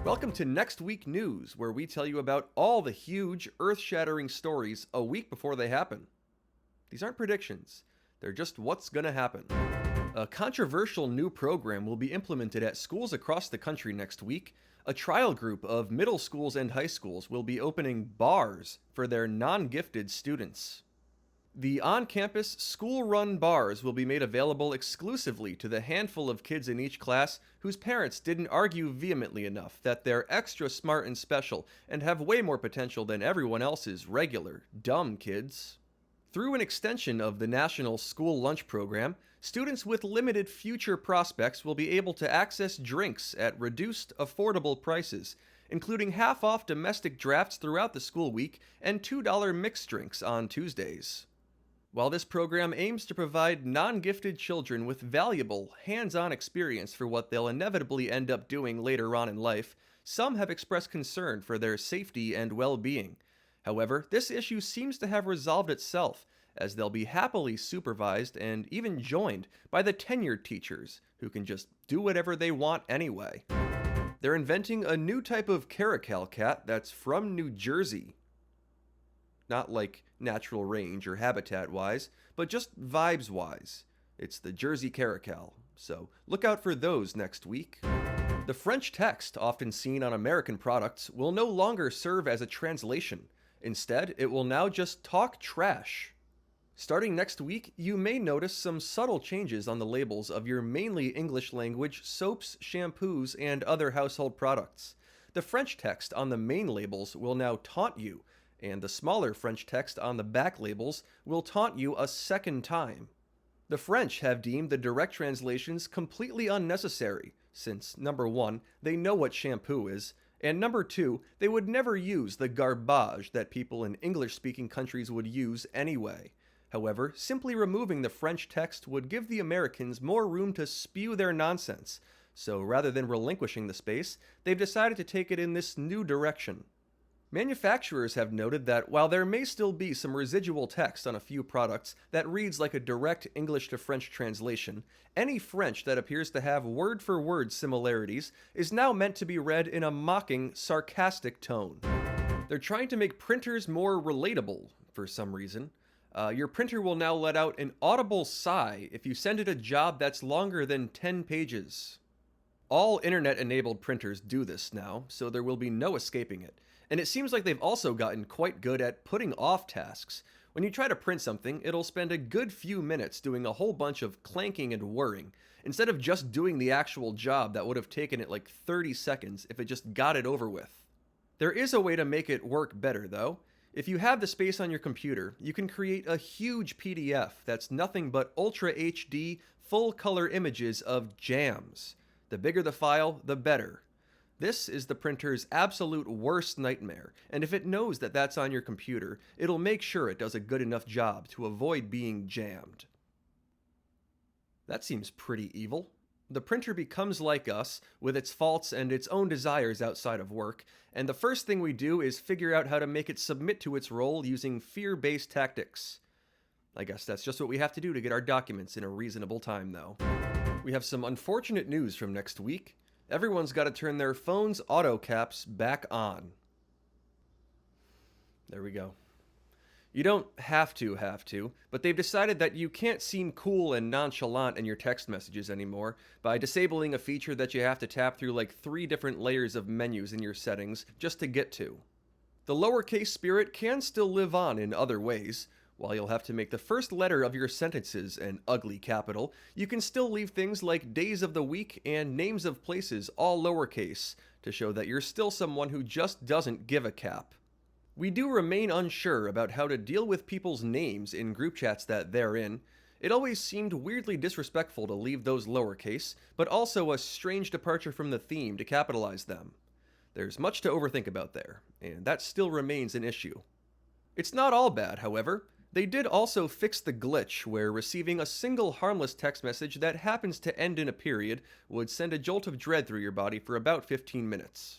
Welcome to Next Week News, where we tell you about all the huge, earth-shattering stories a week before they happen. These aren't predictions, they're just what's gonna happen. A controversial new program will be implemented at schools across the country next week. A trial group of middle schools and high schools will be opening bars for their non-gifted students. The on-campus, school-run bars will be made available exclusively to the handful of kids in each class whose parents didn't argue vehemently enough that they're extra smart and special and have way more potential than everyone else's regular, dumb kids. Through an extension of the National School Lunch Program, students with limited future prospects will be able to access drinks at reduced, affordable prices, including half-off domestic drafts throughout the school week and $2 mixed drinks on Tuesdays. While this program aims to provide non-gifted children with valuable, hands-on experience for what they'll inevitably end up doing later on in life, some have expressed concern for their safety and well-being. However, this issue seems to have resolved itself, as they'll be happily supervised and even joined by the tenured teachers, who can just do whatever they want anyway. They're inventing a new type of Caracal cat that's from New Jersey. Not like natural range or habitat-wise, but just vibes-wise. It's the Jersey Caracal, so look out for those next week. The French text, often seen on American products, will no longer serve as a translation. Instead, it will now just talk trash. Starting next week, you may notice some subtle changes on the labels of your mainly English-language soaps, shampoos, and other household products. The French text on the main labels will now taunt you, and the smaller French text on the back labels will taunt you a second time. The French have deemed the direct translations completely unnecessary, since number 1, they know what shampoo is, and number 2, they would never use the garbage that people in English-speaking countries would use anyway. However, simply removing the French text would give the Americans more room to spew their nonsense, so rather than relinquishing the space, they've decided to take it in this new direction. Manufacturers have noted that while there may still be some residual text on a few products that reads like a direct English to French translation, any French that appears to have word-for-word similarities is now meant to be read in a mocking, sarcastic tone. They're trying to make printers more relatable, for some reason. Your printer will now let out an audible sigh if you send it a job that's longer than 10 pages. All internet-enabled printers do this now, so there will be no escaping it. And it seems like they've also gotten quite good at putting off tasks. When you try to print something, it'll spend a good few minutes doing a whole bunch of clanking and whirring, instead of just doing the actual job that would have taken it like 30 seconds if it just got it over with. There is a way to make it work better, though. If you have the space on your computer, you can create a huge PDF that's nothing but Ultra HD, full-color images of jams. The bigger the file, the better. This is the printer's absolute worst nightmare, and if it knows that that's on your computer, it'll make sure it does a good enough job to avoid being jammed. That seems pretty evil. The printer becomes like us, with its faults and its own desires outside of work, and the first thing we do is figure out how to make it submit to its role using fear-based tactics. I guess that's just what we have to do to get our documents in a reasonable time, though. We have some unfortunate news from next week. Everyone's got to turn their phone's auto caps back on. There we go. You don't have to, but they've decided that you can't seem cool and nonchalant in your text messages anymore by disabling a feature that you have to tap through like 3 different layers of menus in your settings just to get to. The lowercase spirit can still live on in other ways. While you'll have to make the first letter of your sentences an ugly capital, you can still leave things like days of the week and names of places all lowercase to show that you're still someone who just doesn't give a cap. We do remain unsure about how to deal with people's names in group chats that they're in. It always seemed weirdly disrespectful to leave those lowercase, but also a strange departure from the theme to capitalize them. There's much to overthink about there, and that still remains an issue. It's not all bad, however. They did also fix the glitch where receiving a single harmless text message that happens to end in a period would send a jolt of dread through your body for about 15 minutes.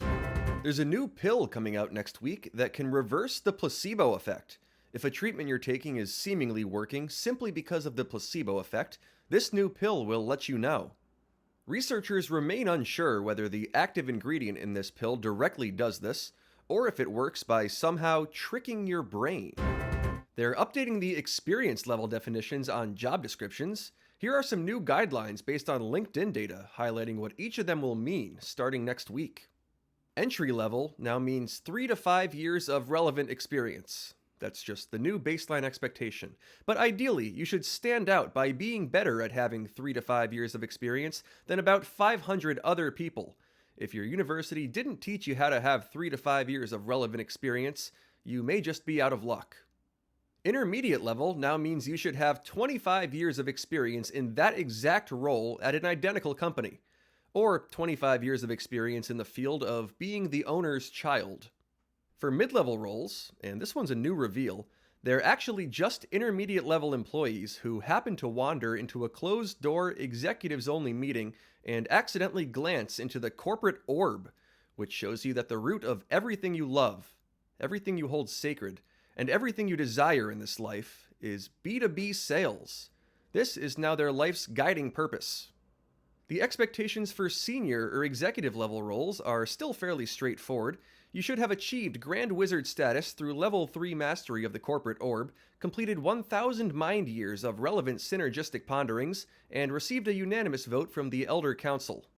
There's a new pill coming out next week that can reverse the placebo effect. If a treatment you're taking is seemingly working simply because of the placebo effect, this new pill will let you know. Researchers remain unsure whether the active ingredient in this pill directly does this, or if it works by somehow tricking your brain. They're updating the experience level definitions on job descriptions. Here are some new guidelines based on LinkedIn data, highlighting what each of them will mean starting next week. Entry level now means 3 to 5 years of relevant experience. That's just the new baseline expectation. But ideally, you should stand out by being better at having 3 to 5 years of experience than about 500 other people. If your university didn't teach you how to have 3 to 5 years of relevant experience, you may just be out of luck. Intermediate level now means you should have 25 years of experience in that exact role at an identical company, or 25 years of experience in the field of being the owner's child. For mid-level roles, and this one's a new reveal, they're actually just intermediate level employees who happen to wander into a closed-door executives-only meeting and accidentally glance into the corporate orb, which shows you that the root of everything you love, everything you hold sacred, and everything you desire in this life is B2B sales. This is now their life's guiding purpose. The expectations for senior or executive level roles are still fairly straightforward. You should have achieved Grand Wizard status through level 3 mastery of the corporate orb, completed 1,000 mind years of relevant synergistic ponderings, and received a unanimous vote from the Elder Council.